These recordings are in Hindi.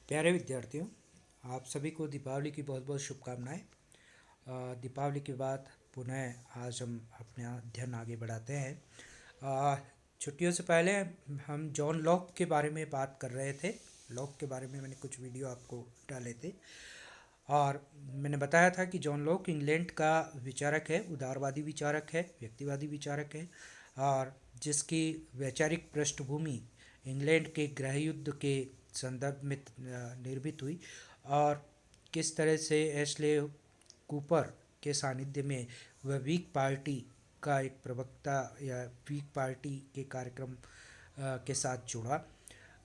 प्यारे विद्यार्थियों, आप सभी को दीपावली की बहुत बहुत शुभकामनाएं। दीपावली के बाद पुनः आज हम अपना अध्ययन आगे बढ़ाते हैं। छुट्टियों से पहले हम जॉन लॉक के बारे में बात कर रहे थे। लॉक के बारे में मैंने कुछ वीडियो आपको डाले थे और मैंने बताया था कि जॉन लॉक इंग्लैंड का विचारक है, उदारवादी विचारक है, व्यक्तिवादी विचारक है और जिसकी वैचारिक पृष्ठभूमि इंग्लैंड के गृह युद्ध के संदर्भ में निर्मित हुई और किस तरह से एशले कूपर के सानिध्य में वह वीक पार्टी का एक प्रवक्ता या वीक पार्टी के कार्यक्रम के साथ जुड़ा।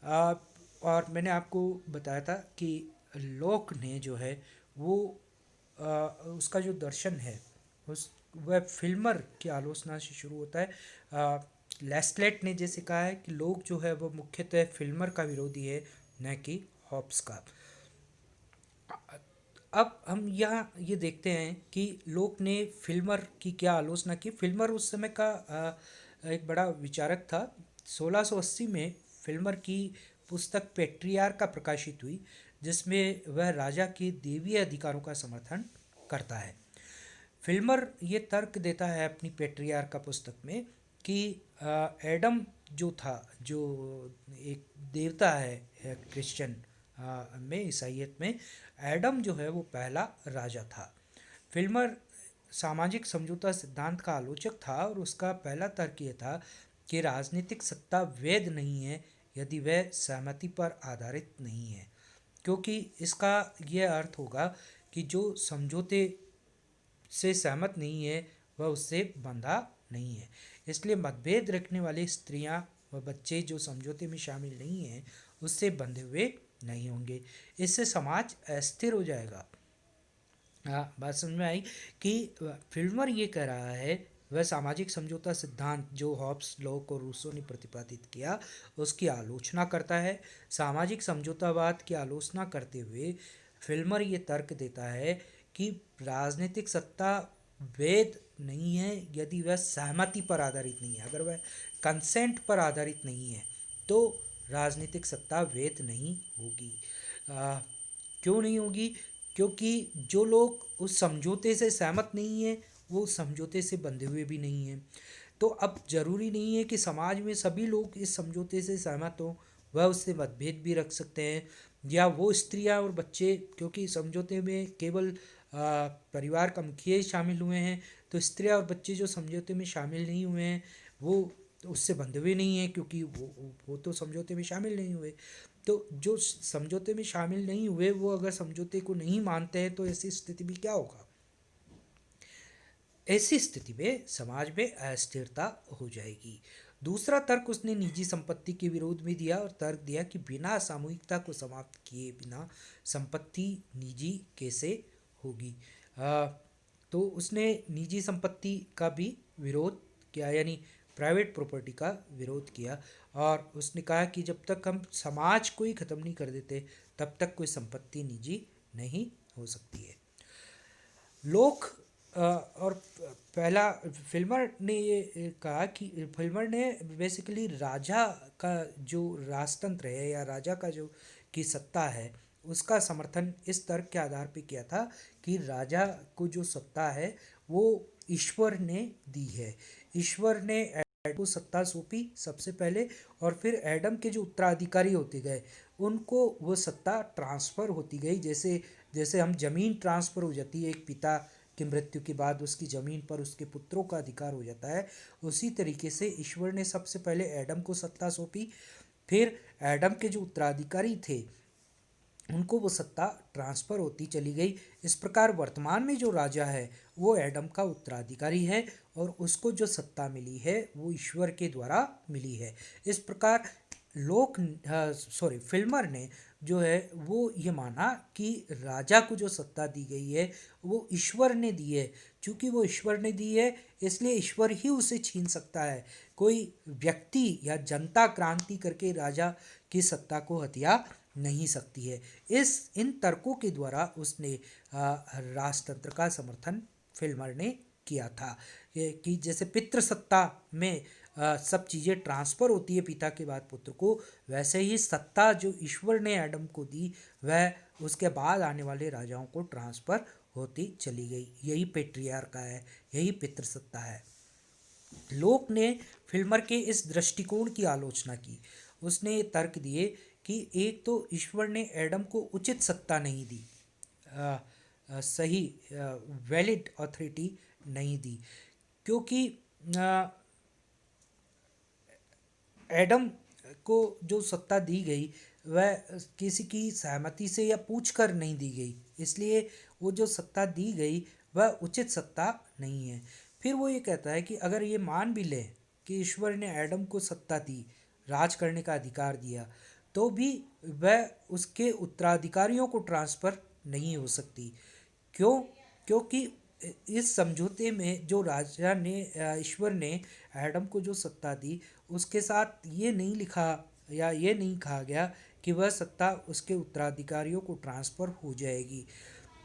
अ, और मैंने आपको बताया था कि लोक ने जो है वो अ, उसका जो दर्शन है उस वह फिल्मर की आलोचना से शुरू होता है। लेस्लेट ने जैसे कहा है कि लोग जो है वो मुख्यतः फिल्मर का विरोधी है, न कि हॉब्स का। अब हम यहाँ ये देखते हैं कि लोक ने फिल्मर की क्या आलोचना की। फिल्मर उस समय का एक बड़ा विचारक था। 1680 में फिल्मर की पुस्तक पेट्रियार का प्रकाशित हुई, जिसमें वह राजा के देवीय अधिकारों का समर्थन करता है। फिल्मर ये तर्क देता है अपनी पेट्रियार का पुस्तक में कि एडम जो था, जो एक देवता है क्रिश्चियन में, ईसाइयत में एडम जो है वो पहला राजा था। फिल्मर सामाजिक समझौता सिद्धांत का आलोचक था और उसका पहला तर्क ये था कि राजनीतिक सत्ता वैध नहीं है यदि वह सहमति पर आधारित नहीं है, क्योंकि इसका यह अर्थ होगा कि जो समझौते से सहमत नहीं है वह उससे बंधा नहीं है। इसलिए मतभेद रखने वाली स्त्रियां व बच्चे जो समझौते में शामिल नहीं हैं उससे बंधे हुए नहीं होंगे। इससे समाज अस्थिर हो जाएगा। हाँ, बात समझ में आई कि फिल्मर ये कह रहा है वह सामाजिक समझौता सिद्धांत जो हॉब्स, लॉक और रूसो ने प्रतिपादित किया उसकी आलोचना करता है। सामाजिक समझौतावाद की आलोचना करते हुए फिल्मर ये तर्क देता है कि राजनीतिक सत्ता वैध नहीं है यदि वह सहमति पर आधारित नहीं है। अगर वह कंसेंट पर आधारित नहीं है तो राजनीतिक सत्ता वैध नहीं होगी। क्यों नहीं होगी? क्योंकि जो लोग उस समझौते से सहमत नहीं है वो उस समझौते से बंधे हुए भी नहीं हैं। तो अब ज़रूरी नहीं है कि समाज में सभी लोग इस समझौते से सहमत हों, वह उससे मतभेद भी रख सकते हैं। या वो स्त्रियां और बच्चे, क्योंकि समझौते में केवल परिवार का मुखिया ही शामिल हुए हैं, तो स्त्रियां और बच्चे जो समझौते में शामिल नहीं हुए हैं वो उससे बंधे हुए नहीं हैं, क्योंकि वो तो समझौते में शामिल नहीं हुए। तो जो समझौते में शामिल नहीं हुए वो अगर समझौते को नहीं मानते हैं तो ऐसी स्थिति में क्या होगा? ऐसी स्थिति में समाज में अस्थिरता हो जाएगी। दूसरा तर्क उसने निजी संपत्ति के विरोध में दिया और तर्क दिया कि बिना सामूहिकता को समाप्त किए बिना संपत्ति निजी कैसे होगी। तो उसने निजी संपत्ति का भी विरोध किया, यानी प्राइवेट प्रॉपर्टी का विरोध किया। और उसने कहा कि जब तक हम समाज को ही ख़त्म नहीं कर देते तब तक कोई संपत्ति निजी नहीं हो सकती है। लोक और पहला फिल्मर ने ये कहा कि फिल्मर ने बेसिकली राजा का जो राजतंत्र है या राजा का जो की सत्ता है उसका समर्थन इस तर्क के आधार पे किया था कि राजा को जो सत्ता है वो ईश्वर ने दी है। ईश्वर ने एडम को सत्ता सौंपी सबसे पहले, और फिर एडम के जो उत्तराधिकारी होते गए उनको वो सत्ता ट्रांसफ़र होती गई। जैसे जैसे हम जमीन ट्रांसफ़र हो जाती है, एक पिता की मृत्यु के बाद उसकी ज़मीन पर उसके पुत्रों का अधिकार हो जाता है, उसी तरीके से ईश्वर ने सबसे पहले एडम को सत्ता सौंपी, फिर एडम के जो उत्तराधिकारी थे उनको वो सत्ता ट्रांसफ़र होती चली गई। इस प्रकार वर्तमान में जो राजा है वो एडम का उत्तराधिकारी है और उसको जो सत्ता मिली है वो ईश्वर के द्वारा मिली है। इस प्रकार फिल्मर ने जो है वो ये माना कि राजा को जो सत्ता दी गई है वो ईश्वर ने दी है। चूँकि वो ईश्वर ने दी है इसलिए ईश्वर ही उसे छीन सकता है। कोई व्यक्ति या जनता क्रांति करके राजा की सत्ता को हथिया नहीं सकती है। इन तर्कों के द्वारा उसने राजतंत्र का समर्थन फिल्मर ने किया था। कि जैसे पितृसत्ता में सब चीज़ें ट्रांसफ़र होती है पिता के बाद पुत्र को, वैसे ही सत्ता जो ईश्वर ने एडम को दी वह उसके बाद आने वाले राजाओं को ट्रांसफ़र होती चली गई। यही पेट्रियार्का है, यही पितृसत्ता है। लोक ने फिल्मर के इस दृष्टिकोण की आलोचना की। उसने ये तर्क दिए कि एक तो ईश्वर ने एडम को उचित सत्ता नहीं दी, अ, सही वैलिड अथॉरिटी नहीं दी, क्योंकि अ, एडम को जो सत्ता दी गई वह किसी की सहमति से या पूछकर नहीं दी गई, इसलिए वो जो सत्ता दी गई वह उचित सत्ता नहीं है। फिर वो ये कहता है कि अगर ये मान भी लें कि ईश्वर ने एडम को सत्ता दी, राज करने का अधिकार दिया, तो भी वह उसके उत्तराधिकारियों को ट्रांसफ़र नहीं हो सकती। क्यों? क्योंकि इस समझौते में जो राजा ने ईश्वर ने एडम को जो सत्ता दी, उसके साथ ये नहीं लिखा या ये नहीं कहा गया कि वह सत्ता उसके उत्तराधिकारियों को ट्रांसफ़र हो जाएगी।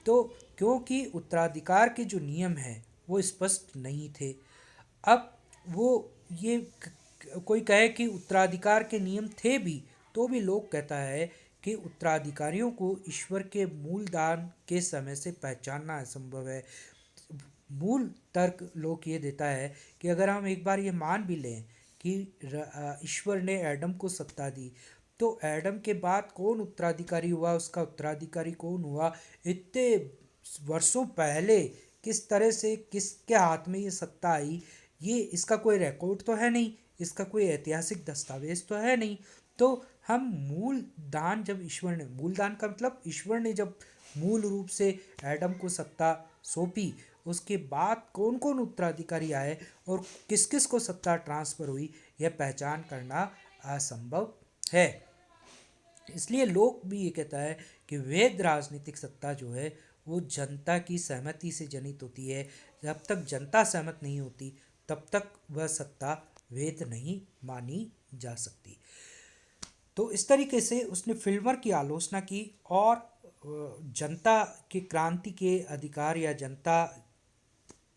तो क्योंकि उत्तराधिकार के जो नियम हैं वो स्पष्ट नहीं थे। अब वो ये कोई कहे कि उत्तराधिकार के नियम थे भी, तो भी लोग कहता है कि उत्तराधिकारियों को ईश्वर के मूल दान के समय से पहचानना असंभव है। मूल तर्क लोग ये देता है कि अगर हम एक बार ये मान भी लें कि ईश्वर ने एडम को सत्ता दी, तो एडम के बाद कौन उत्तराधिकारी हुआ, उसका उत्तराधिकारी कौन हुआ, इतने वर्षों पहले किस तरह से किसके हाथ में ये सत्ता आई, ये इसका कोई रिकॉर्ड तो है नहीं, इसका कोई ऐतिहासिक दस्तावेज तो है नहीं। तो हम मूल दान, जब ईश्वर ने, मूल दान का मतलब ईश्वर ने जब मूल रूप से एडम को सत्ता सौंपी, उसके बाद कौन कौन उत्तराधिकारी आए और किस किस को सत्ता ट्रांसफ़र हुई, यह पहचान करना असंभव है। इसलिए लोग भी ये कहता है कि वैध राजनीतिक सत्ता जो है वो जनता की सहमति से जनित होती है। जब तक जनता सहमत नहीं होती तब तक वह सत्ता वैध नहीं मानी जा सकती। तो इस तरीके से उसने फिल्मर की आलोचना की और जनता के क्रांति के अधिकार या जनता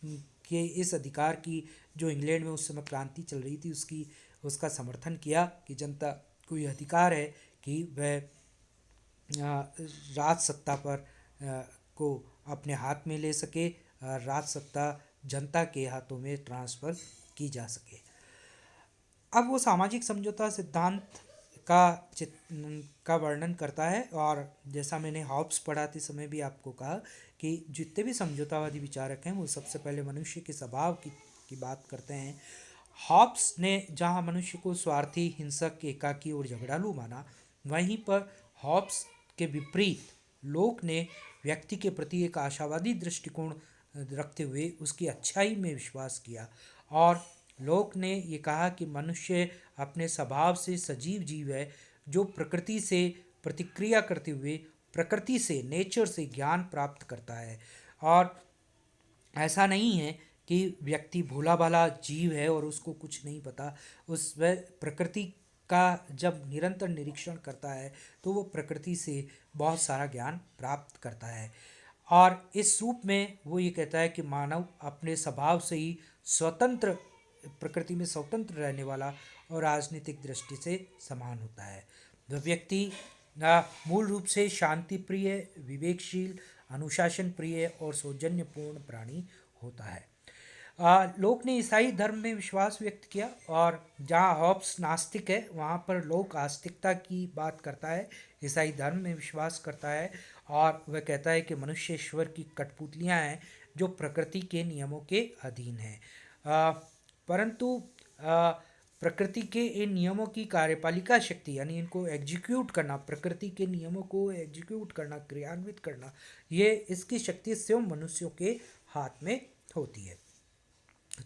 के इस अधिकार की, जो इंग्लैंड में उस समय क्रांति चल रही थी, उसकी उसका समर्थन किया कि जनता को ये अधिकार है कि वह राज सत्ता पर को अपने हाथ में ले सके, राज सत्ता जनता के हाथों में ट्रांसफ़र की जा सके। अब वो सामाजिक समझौता सिद्धांत का चित का वर्णन करता है, और जैसा मैंने हॉब्स पढ़ाते समय भी आपको कहा कि जितने भी समझौतावादी विचारक हैं वो सबसे पहले मनुष्य के स्वभाव की बात करते हैं। हॉब्स ने जहाँ मनुष्य को स्वार्थी, हिंसक, एकाकी और झगड़ालू माना, वहीं पर हॉब्स के विपरीत लोक ने व्यक्ति के प्रति एक आशावादी दृष्टिकोण रखते हुए उसकी अच्छाई में विश्वास किया। और लोक ने ये कहा कि मनुष्य अपने स्वभाव से सजीव जीव है जो प्रकृति से प्रतिक्रिया करते हुए प्रकृति से, नेचर से ज्ञान प्राप्त करता है। और ऐसा नहीं है कि व्यक्ति भोला भाला जीव है और उसको कुछ नहीं पता। उस वह प्रकृति का जब निरंतर निरीक्षण करता है तो वो प्रकृति से बहुत सारा ज्ञान प्राप्त करता है। और इस रूप में वो ये कहता है कि मानव अपने स्वभाव से ही स्वतंत्र, प्रकृति में स्वतंत्र रहने वाला और राजनीतिक दृष्टि से समान होता है। वह व्यक्ति मूल रूप से शांति प्रिय, विवेकशील, अनुशासन प्रिय और सौजन्यपूर्ण प्राणी होता है। लोक ने ईसाई धर्म में विश्वास व्यक्त किया, और जहाँ हॉब्स नास्तिक है वहाँ पर लोक आस्तिकता की बात करता है, ईसाई धर्म में विश्वास करता है। और वह कहता है कि मनुष्य ईश्वर की कठपुतलियाँ हैं जो प्रकृति के नियमों के अधीन हैं। परंतु प्रकृति के इन नियमों की कार्यपालिका शक्ति, यानी इनको एग्जीक्यूट करना, प्रकृति के नियमों को एग्जीक्यूट करना, क्रियान्वित करना, ये इसकी शक्ति स्वयं मनुष्यों के हाथ में होती है।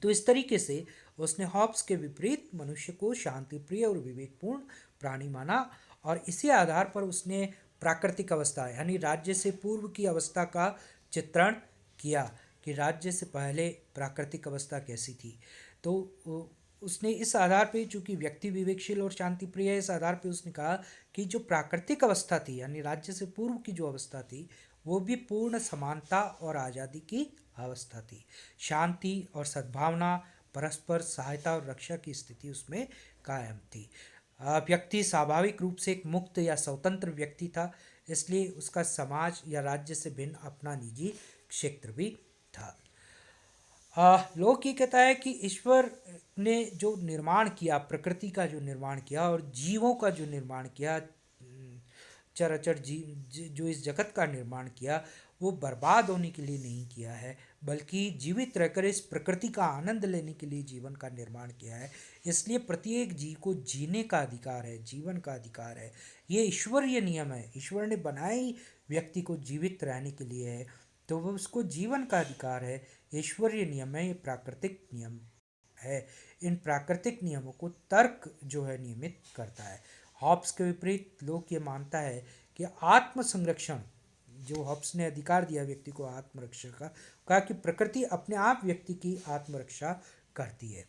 तो इस तरीके से उसने हॉब्स के विपरीत मनुष्य को शांति प्रिय और विवेकपूर्ण प्राणी माना, और इसी आधार पर उसने प्राकृतिक अवस्था यानी राज्य से पूर्व की अवस्था का चित्रण किया कि राज्य से पहले प्राकृतिक अवस्था कैसी थी। तो उसने इस आधार पे, चूंकि व्यक्ति विवेकशील और शांति प्रिय है, इस आधार पे उसने कहा कि जो प्राकृतिक अवस्था थी यानी राज्य से पूर्व की जो अवस्था थी वो भी पूर्ण समानता और आज़ादी की अवस्था थी। शांति और सद्भावना, परस्पर सहायता और रक्षा की स्थिति उसमें कायम थी। व्यक्ति स्वाभाविक रूप से एक मुक्त या स्वतंत्र व्यक्ति था, इसलिए उसका समाज या राज्य से भिन्न अपना निजी क्षेत्र भी था। लोक ये कहता है कि ईश्वर ने जो निर्माण किया, प्रकृति का जो निर्माण किया और जीवों का जो निर्माण किया, चराचर जो इस जगत का निर्माण किया, वो बर्बाद होने के लिए नहीं किया है, बल्कि जीवित रहकर इस प्रकृति का आनंद लेने के लिए जीवन का निर्माण किया है। इसलिए प्रत्येक जीव को जीने का अधिकार है, जीवन का अधिकार है। ये ईश्वरीय नियम है, ईश्वर ने बनाए ही व्यक्ति को जीवित रहने के लिए है, तो वो उसको जीवन का अधिकार है। ईश्वरीय नियम है, ये प्राकृतिक नियम है। इन प्राकृतिक नियमों को तर्क जो है नियमित करता है। हॉब्स के विपरीत लोग ये मानता है कि आत्म संरक्षण, जो हॉब्स ने अधिकार दिया व्यक्ति को आत्मरक्षा का, कहा कि प्रकृति अपने आप व्यक्ति की आत्मरक्षा करती है।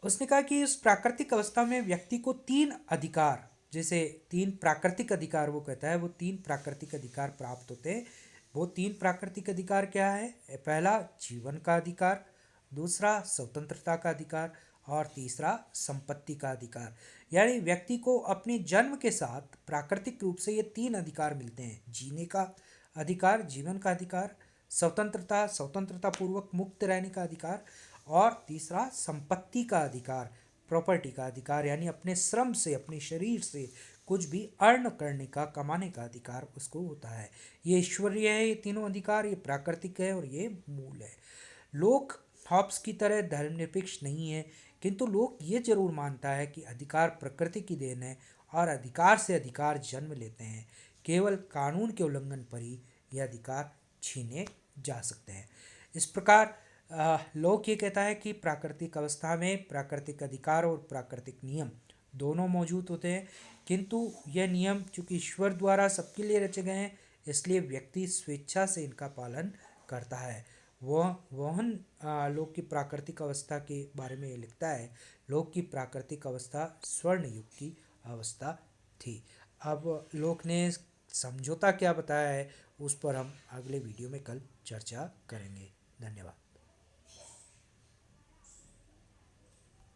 उसने कहा कि इस प्राकृतिक अवस्था में व्यक्ति को तीन अधिकार, जैसे तीन प्राकृतिक अधिकार वो कहता है, वो तीन प्राकृतिक अधिकार प्राप्त होते हैं। वो तीन प्राकृतिक अधिकार क्या है? पहला जीवन का अधिकार, दूसरा स्वतंत्रता का अधिकार और तीसरा संपत्ति का अधिकार। यानी व्यक्ति को अपने जन्म के साथ प्राकृतिक रूप से ये तीन अधिकार मिलते हैं: जीने का अधिकार, जीवन का अधिकार, स्वतंत्रता, स्वतंत्रता पूर्वक मुक्त रहने का अधिकार, और तीसरा संपत्ति का अधिकार, प्रॉपर्टी का अधिकार, यानी अपने श्रम से, अपने शरीर से कुछ भी अर्न करने का, कमाने का अधिकार उसको होता है। ये ईश्वरीय है, ये तीनों अधिकार, ये प्राकृतिक है और ये मूल है। लोग हॉब्स की तरह धर्मनिरपेक्ष नहीं है, किंतु लोग ये जरूर मानता है कि अधिकार प्रकृति की देन है और अधिकार से अधिकार जन्म लेते हैं। केवल कानून के उल्लंघन पर ही ये अधिकार छीने जा सकते हैं। इस प्रकार लोक ये कहता है कि प्राकृतिक अवस्था में प्राकृतिक अधिकार और प्राकृतिक नियम दोनों मौजूद होते हैं, किंतु यह नियम चूंकि ईश्वर द्वारा सबके लिए रचे गए हैं, इसलिए व्यक्ति स्वेच्छा से इनका पालन करता है। वहन लोक की प्राकृतिक अवस्था के बारे में ये लिखता है, लोक की प्राकृतिक अवस्था स्वर्ण युग की अवस्था थी। अब लोक ने समझौता क्या बताया है, उस पर हम अगले वीडियो में कल चर्चा करेंगे। धन्यवाद।